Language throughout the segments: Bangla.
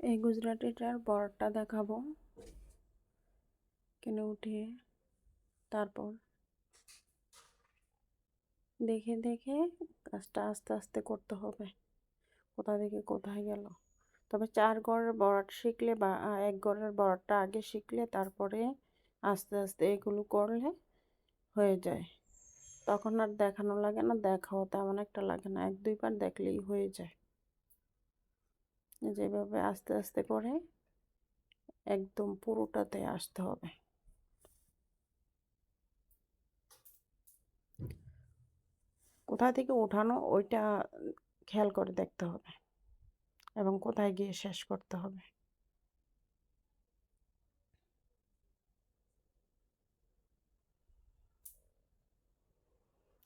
এই গুজরাটিটার বর্ডারটা দেখাবো কিনে উঠিয়ে, তারপর দেখে দেখে কাজটা আস্তে আস্তে করতে হবে, কোথা থেকে কোথায় গেল। তবে 4 ঘরের বর্ডার শিখলে বা 1 ঘরের বর্ডারটা আগে শিখলে তারপরে আস্তে আস্তে এগুলো করলে হয়ে যায়। তখন আর দেখানো লাগে না, দেখাও তেমন একটা লাগে না, 1-2 বার দেখলেই হয়ে যায়। যেভাবে আস্তে আস্তে করে একদম পুরোটাতে আসতে হবে। কোথা থেকে ওঠানো ওইটা খেয়াল করে দেখতে হবে এবং কোথায় গিয়ে শেষ করতে হবে।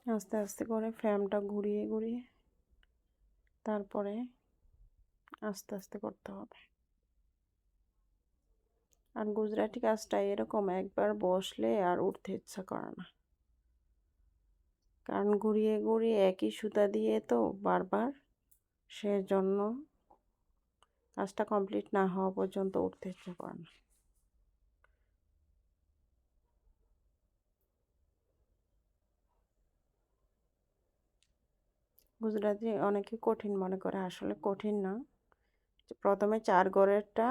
আস্তে আস্তে করে ফ্রেমটা ঘুরিয়ে ঘুরিয়ে তারপরে আস্তে আস্তে করতে হবে। আর গুজরাটি কাজটা এরকম, একবার বসলে আর উঠতে ইচ্ছা করে না, কারণ ঘুরিয়ে ঘুরিয়ে একই সুতা দিয়ে তো বারবার, সেজন্য কাজটা কমপ্লিট না হওয়া পর্যন্ত উঠতে ইচ্ছা করে না। গুজরাটি অনেকে কঠিন মনে করে, আসলে কঠিন না। প্রথমে 4 ঘরেরটা,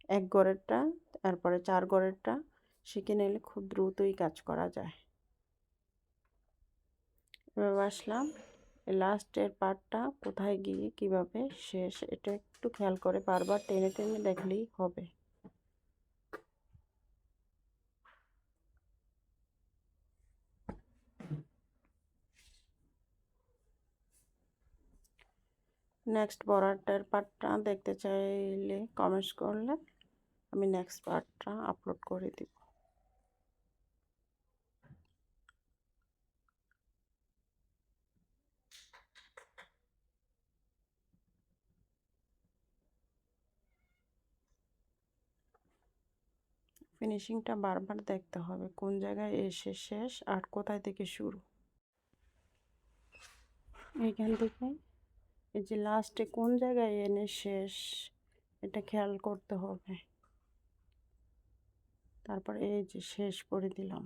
1 ঘরেরটা, তারপরে 4 ঘরেরটা শিখে নিলে খুব দ্রুতই কাজ করা যায়। এভাবে আসলাম, লাস্টের পার্টটা কোথায় গিয়ে কিভাবে শেষ, এটা একটু খেয়াল করে বারবার টেনে টেনে দেখলেই হবে। নেক্সট বর্ডারটার পার্টটা দেখতে চাইলে কমেন্টস করলে আমি নেক্সট পার্টটা আপলোড করে দিব। ফিনিশিংটা বারবার দেখতে হবে, কোন জায়গায় এসে শেষ আর কোথায় থেকে শুরু। এইখান থেকে এই যে লাস্টে কোন জায়গায় এনে শেষ, এটা খেয়াল করতে হবে। তারপর এই যে শেষ করে দিলাম।